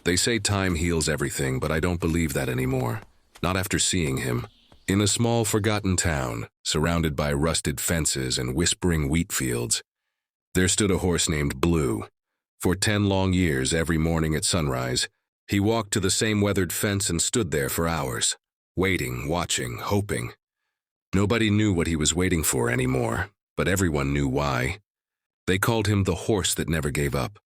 They say time heals everything, but I don't believe that anymore. Not after seeing him. In a small, forgotten town, surrounded by rusted fences and whispering wheat fields, there stood a horse named Blue. For 10 long years, every morning at sunrise, he walked to the same weathered fence and stood there for hours, waiting, watching, hoping. Nobody knew what he was waiting for anymore, but everyone knew why. They called him the horse that never gave up.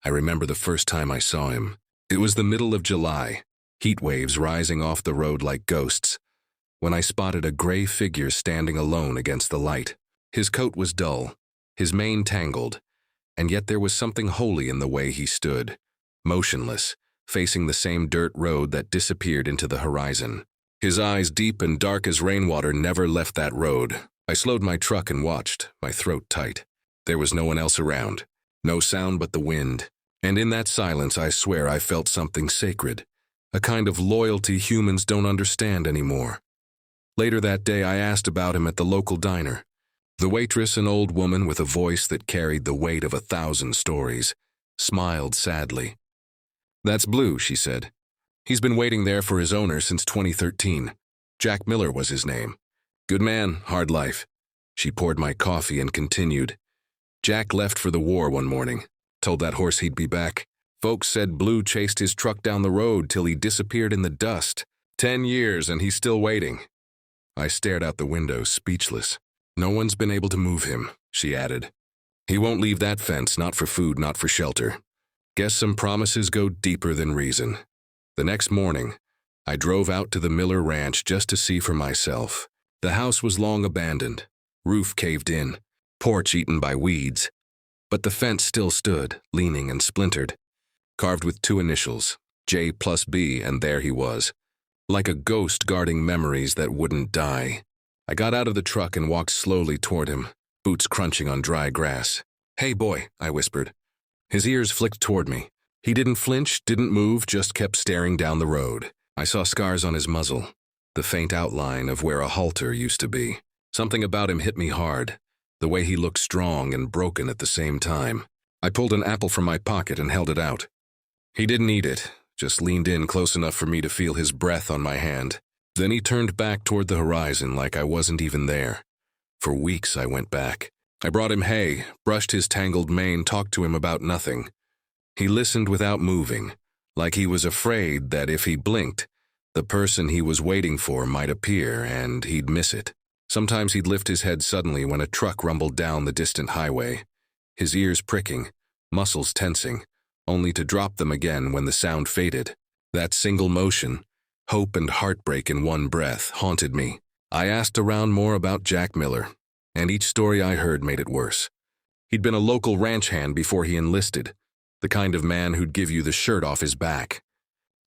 I remember the first time I saw him. It was the middle of July, heat waves rising off the road like ghosts, when I spotted a gray figure standing alone against the light. His coat was dull, his mane tangled, and yet there was something holy in the way he stood, motionless, facing the same dirt road that disappeared into the horizon. His eyes, deep and dark as rainwater, never left that road. I slowed my truck and watched, my throat tight. There was no one else around, no sound but the wind. And in that silence, I swear I felt something sacred, a kind of loyalty humans don't understand anymore. Later that day, I asked about him at the local diner. The waitress, an old woman with a voice that carried the weight of 1,000 stories, smiled sadly. "That's Blue," she said. "He's been waiting there for his owner since 2013. Jack Miller was his name. Good man, hard life." She poured my coffee and continued. "Jack left for the war one morning. Told that horse he'd be back. Folks said Blue chased his truck down the road till he disappeared in the dust. 10 years and he's still waiting." I stared out the window, speechless. "No one's been able to move him," she added. "He won't leave that fence, not for food, not for shelter. Guess some promises go deeper than reason." The next morning, I drove out to the Miller Ranch just to see for myself. The house was long abandoned, roof caved in, porch eaten by weeds. But the fence still stood, leaning and splintered, carved with 2 initials, J+B, and there he was, like a ghost guarding memories that wouldn't die. I got out of the truck and walked slowly toward him, boots crunching on dry grass. "Hey, boy," I whispered. His ears flicked toward me. He didn't flinch, didn't move, just kept staring down the road. I saw scars on his muzzle, the faint outline of where a halter used to be. Something about him hit me hard. The way he looked strong and broken at the same time. I pulled an apple from my pocket and held it out. He didn't eat it, just leaned in close enough for me to feel his breath on my hand. Then he turned back toward the horizon like I wasn't even there. For weeks I went back. I brought him hay, brushed his tangled mane, talked to him about nothing. He listened without moving, like he was afraid that if he blinked, the person he was waiting for might appear and he'd miss it. Sometimes he'd lift his head suddenly when a truck rumbled down the distant highway, his ears pricking, muscles tensing, only to drop them again when the sound faded. That single motion, hope and heartbreak in one breath, haunted me. I asked around more about Jack Miller, and each story I heard made it worse. He'd been a local ranch hand before he enlisted, the kind of man who'd give you the shirt off his back.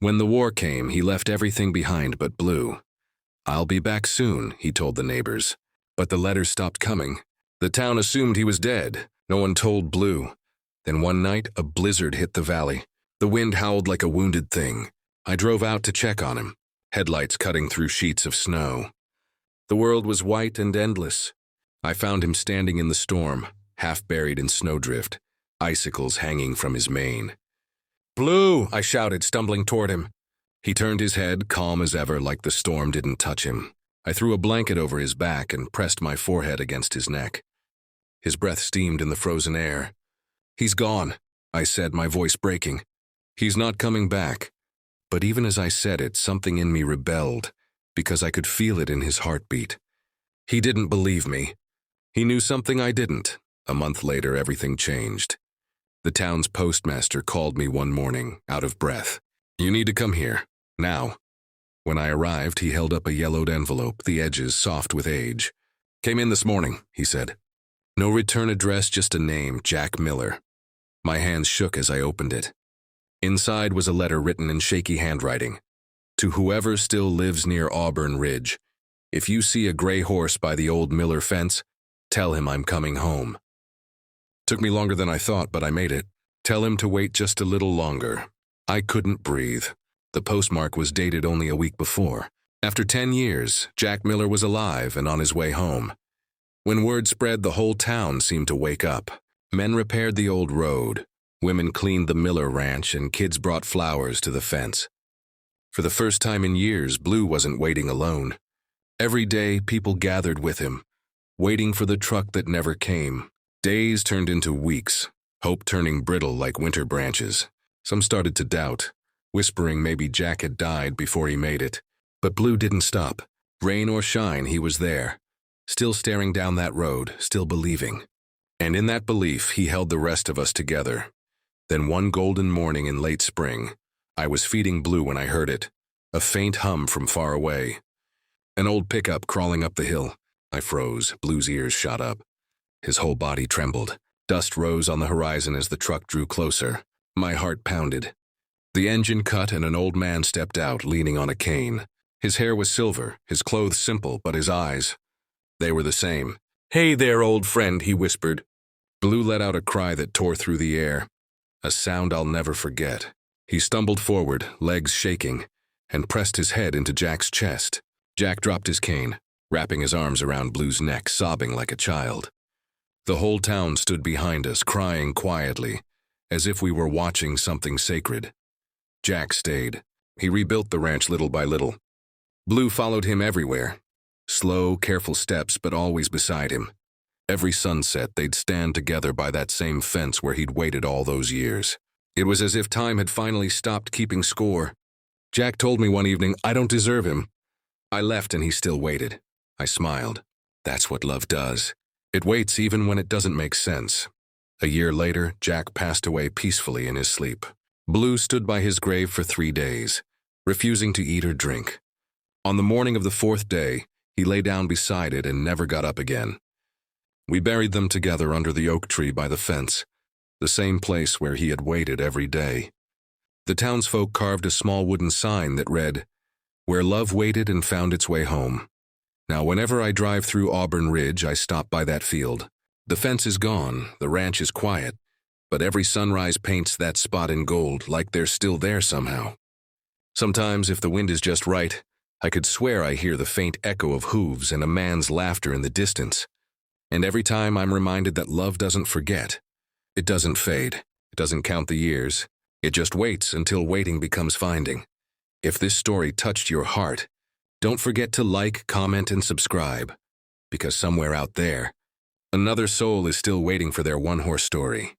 When the war came, he left everything behind but Blue. "I'll be back soon," he told the neighbors. But the letters stopped coming. The town assumed he was dead. No one told Blue. Then one night, a blizzard hit the valley. The wind howled like a wounded thing. I drove out to check on him, headlights cutting through sheets of snow. The world was white and endless. I found him standing in the storm, half buried in snowdrift, icicles hanging from his mane. "Blue!" I shouted, stumbling toward him. He turned his head, calm as ever, like the storm didn't touch him. I threw a blanket over his back and pressed my forehead against his neck. His breath steamed in the frozen air. "He's gone," I said, my voice breaking. "He's not coming back." But even as I said it, something in me rebelled, because I could feel it in his heartbeat. He didn't believe me. He knew something I didn't. A month later, everything changed. The town's postmaster called me one morning, out of breath. "You need to come here, now." When I arrived, he held up a yellowed envelope, the edges soft with age. "Came in this morning," he said. No return address, just a name, Jack Miller. My hands shook as I opened it. Inside was a letter written in shaky handwriting. "To whoever still lives near Auburn Ridge, if you see a gray horse by the old Miller fence, tell him I'm coming home." Took me longer than I thought, but I made it. Tell him to wait just a little longer. I couldn't breathe. The postmark was dated only a week before. After 10 years, Jack Miller was alive and on his way home. When word spread, the whole town seemed to wake up. Men repaired the old road, Women cleaned the Miller Ranch and kids brought flowers to the fence. For the first time in years, Blue wasn't waiting alone. Every day, people gathered with him, waiting for the truck that never came. Days turned into weeks, hope turning brittle like winter branches. Some started to doubt, whispering maybe Jack had died before he made it. But Blue didn't stop. Rain or shine, he was there, still staring down that road, still believing. And in that belief, he held the rest of us together. Then one golden morning in late spring, I was feeding Blue when I heard it, a faint hum from far away. An old pickup crawling up the hill. I froze, Blue's ears shot up. His whole body trembled. Dust rose on the horizon as the truck drew closer. My heart pounded. The engine cut and an old man stepped out, leaning on a cane. His hair was silver, his clothes simple, but his eyes, they were the same. "Hey there, old friend," he whispered. Blue let out a cry that tore through the air, a sound I'll never forget. He stumbled forward, legs shaking, and pressed his head into Jack's chest. Jack dropped his cane, wrapping his arms around Blue's neck, sobbing like a child. The whole town stood behind us, crying quietly, as if we were watching something sacred. Jack stayed. He rebuilt the ranch little by little. Blue followed him everywhere. Slow, careful steps, but always beside him. Every sunset, they'd stand together by that same fence where he'd waited all those years. It was as if time had finally stopped keeping score. Jack told me one evening, "I don't deserve him." I left and he still waited. I smiled. That's what love does. It waits even when it doesn't make sense. A year later, Jack passed away peacefully in his sleep. Blue stood by his grave for 3 days, refusing to eat or drink. On the morning of the 4th day, he lay down beside it and never got up again. We buried them together under the oak tree by the fence, the same place where he had waited every day. The townsfolk carved a small wooden sign that read, "Where love waited and found its way home." Now, whenever I drive through Auburn Ridge, I stop by that field. The fence is gone, the ranch is quiet, but every sunrise paints that spot in gold, like they're still there somehow. Sometimes, if the wind is just right, I could swear I hear the faint echo of hooves and a man's laughter in the distance. And every time I'm reminded that love doesn't forget. It doesn't fade. It doesn't count the years. It just waits until waiting becomes finding. If this story touched your heart, don't forget to like, comment, and subscribe, because somewhere out there, another soul is still waiting for their one-horse story.